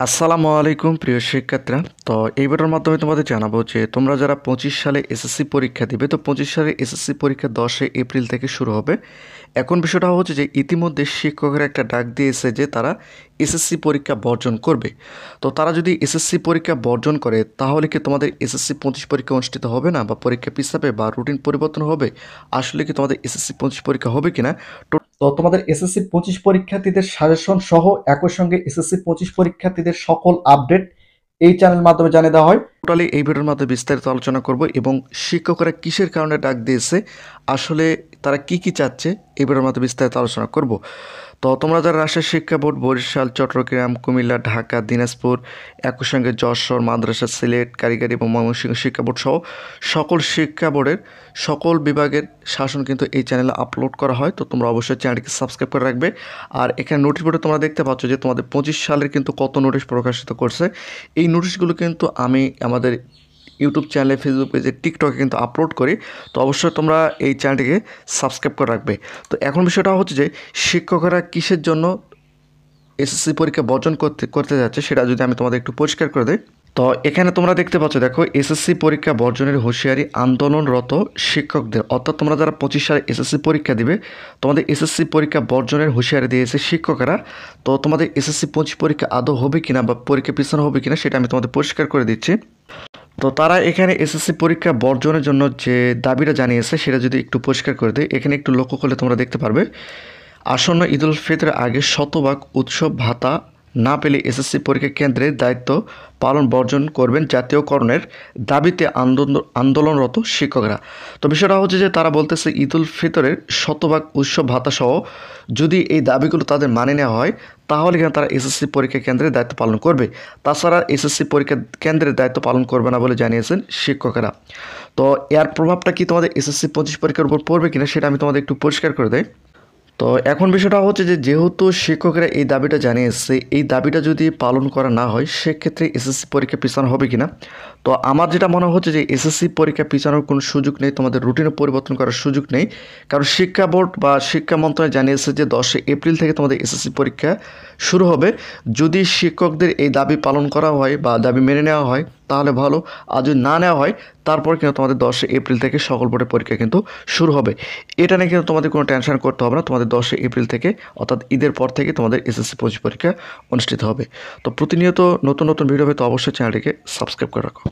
আসসালামু আলাইকুম প্রিয় শিক্ষার্থীরা। তো এই ভিডিওর মাধ্যমে তোমাদের জানাবো যে তোমরা যারা 25 সালে এসএসসি পরীক্ষা দিবে, তো 25 সালে এসএসসি পরীক্ষা 10 এপ্রিল থেকে শুরু হবে। এখন বিষয়টা হচ্ছে যে ইতিমধ্যে শিক্ষকেরা একটা ডাক দিয়েছে যে তারা এসএসসি পরীক্ষা বর্জন করবে। তো তারা যদি এসএসসি পরীক্ষা বর্জন করে তাহলে কি তোমাদের এসএসসি 25 পরীক্ষা অনুষ্ঠিত হবে না, বা পরীক্ষা পিছাবে, বা রুটিন পরিবর্তন হবে? আসলে কি তোমাদের এসএসসি 25 পরীক্ষা হবে কিনা? তো তোমাদের এসএসসি 25 পরীক্ষার্থীদের সাজেশন সহ একই সঙ্গে এসএসসি 25 পরীক্ষার্থীদের সকল আপডেট এই চ্যানেলের মাধ্যমে জানিয়ে দেওয়া হয়। টোটালি এই ভিডিওর মাধ্যমে বিস্তারিত আলোচনা করব এবং শিক্ষকরা কিসের কারণে ডাক দিয়েছে, আসলে তারা কি কি চাচ্ছে, এই ভিডিওর মাধ্যমে বিস্তারিত আলোচনা করব। তো তোমরা যারা রাজশাহী শিক্ষা বোর্ড, বরিশাল, চট্টগ্রাম, কুমিল্লা, ঢাকা, দিনাজপুর, একই সঙ্গে যশোর, মাদ্রাসা, সিলেট, কারিগরি এবং ময়মনসিংহ শিক্ষা বোর্ড সহ সকল শিক্ষা বোর্ডের সকল বিভাগের শাসন কিন্তু এই চ্যানেলে আপলোড করা হয়। তো তোমরা অবশ্যই চ্যানেলটিকে সাবস্ক্রাইব করে রাখবে। আর এখানে নোটিশ বোর্ডে তোমরা দেখতে পাচ্ছ যে তোমাদের 25 সালের কিন্তু কত নোটিশ প্রকাশিত করছে। এই নোটিশগুলো কিন্তু আমি আমাদের ইউটিউব চ্যানেলে, ফেসবুক পেজে, টিকটকে কিন্তু আপলোড করি। তো অবশ্যই তোমরা এই চ্যানেলটিকে সাবস্ক্রাইব করে রাখবে। তো এখন বিষয়টা হচ্ছে যে শিক্ষকরা কিসের জন্য এসএসসি পরীক্ষা বর্জন করতে যাচ্ছে সেটা যদি আমি তোমাদের একটু পরিষ্কার করে দিই। তো এখানে তোমরা দেখতে পাচ্ছ, দেখো, এসএসসি পরীক্ষা বর্জনের হুঁশিয়ারি আন্দোলনরত শিক্ষকদের। অর্থাৎ তোমরা যারা 25 সালে এসএসসি পরীক্ষা দিবে, তোমাদের এসএসসি পরীক্ষা বর্জনের হুঁশিয়ারি দিয়েছে শিক্ষকেরা। তো তোমাদের এসএসসি 25 পরীক্ষা আদৌ হবে কিনা বা পরীক্ষা পিছানো হবে কিনা সেটা আমি তোমাদের পরিষ্কার করে দিচ্ছি। তো তারা এখানে এসএসসি পরীক্ষা বর্জনের জন্য যে দাবিটা জানিয়েছে সেটা যদি একটু পরিষ্কার করে দেয়, এখানে একটু লক্ষ্য করলে তোমরা দেখতে পারবে, আসন্ন ঈদুল ফিতরের আগে শতভাগ উৎসব ভাতা না পেলে এসএসসি পরীক্ষা কেন্দ্রের দায়িত্ব পালন বর্জন করবেন জাতীয়করণের দাবিতে আন্দোলনরত শিক্ষকরা। তো বিষয়টা হচ্ছে যে তারা বলতেছে ঈদুল ফিতরের শতভাগ উৎসব ভাতা সহ যদি এই দাবিগুলো তাদের মানে নেওয়া হয় তাহলে কিন্তু তারা এসএসসি পরীক্ষা কেন্দ্রের দায়িত্ব পালন করবে। তাছাড়া এসএসসি পরীক্ষা কেন্দ্রের দায়িত্ব পালন করবে না বলে জানিয়েছেন শিক্ষকেরা। তো এর প্রভাবটা কি তোমাদের এসএসসি 25 পরীক্ষার উপর পড়বে কিনা সেটা আমি তোমাদের একটু পরিষ্কার করে দেই। তো এখন বিষয়টা হচ্ছে যে যেহেতু শিক্ষকরা এই দাবিটা জানিয়ে এসছে, এই দাবিটা যদি পালন করা না হয় সেক্ষেত্রে এসএসসি পরীক্ষা পিছানো হবে কিনা। তো আমার যেটা মনে হচ্ছে যে এসএসসি পরীক্ষা পিছানোর কোনো সুযোগ নেই, তোমাদের রুটিনে পরিবর্তন করার সুযোগ নেই। কারণ শিক্ষা বোর্ড বা শিক্ষা মন্ত্রণালয় জানিয়েছে যে 10 এপ্রিল থেকে তোমাদের এসএসসি পরীক্ষা শুরু হবে। যদি শিক্ষকদের এই দাবি পালন করা হয় বা দাবি মেনে নেওয়া হয় তাহলে ভালো, আর যদি না নেওয়া হয় তারপর কিন্তু তোমাদের 10 এপ্রিল থেকে সকল বোর্ডের পরীক্ষা কিন্তু শুরু হবে। এটা নিয়ে কিন্তু তোমাদের কোনো টেনশন করতে হবে না। তোমাদের 10 এপ্রিল থেকে অর্থাৎ ঈদের পর থেকে তোমাদের এসএসসি 25 পরীক্ষা অনুষ্ঠিত হবে। তো প্রতিনিয়ত নতুন নতুন ভিডিও পেতে অবশ্যই চ্যানেলটিকে সাবস্ক্রাইব করে রাখো।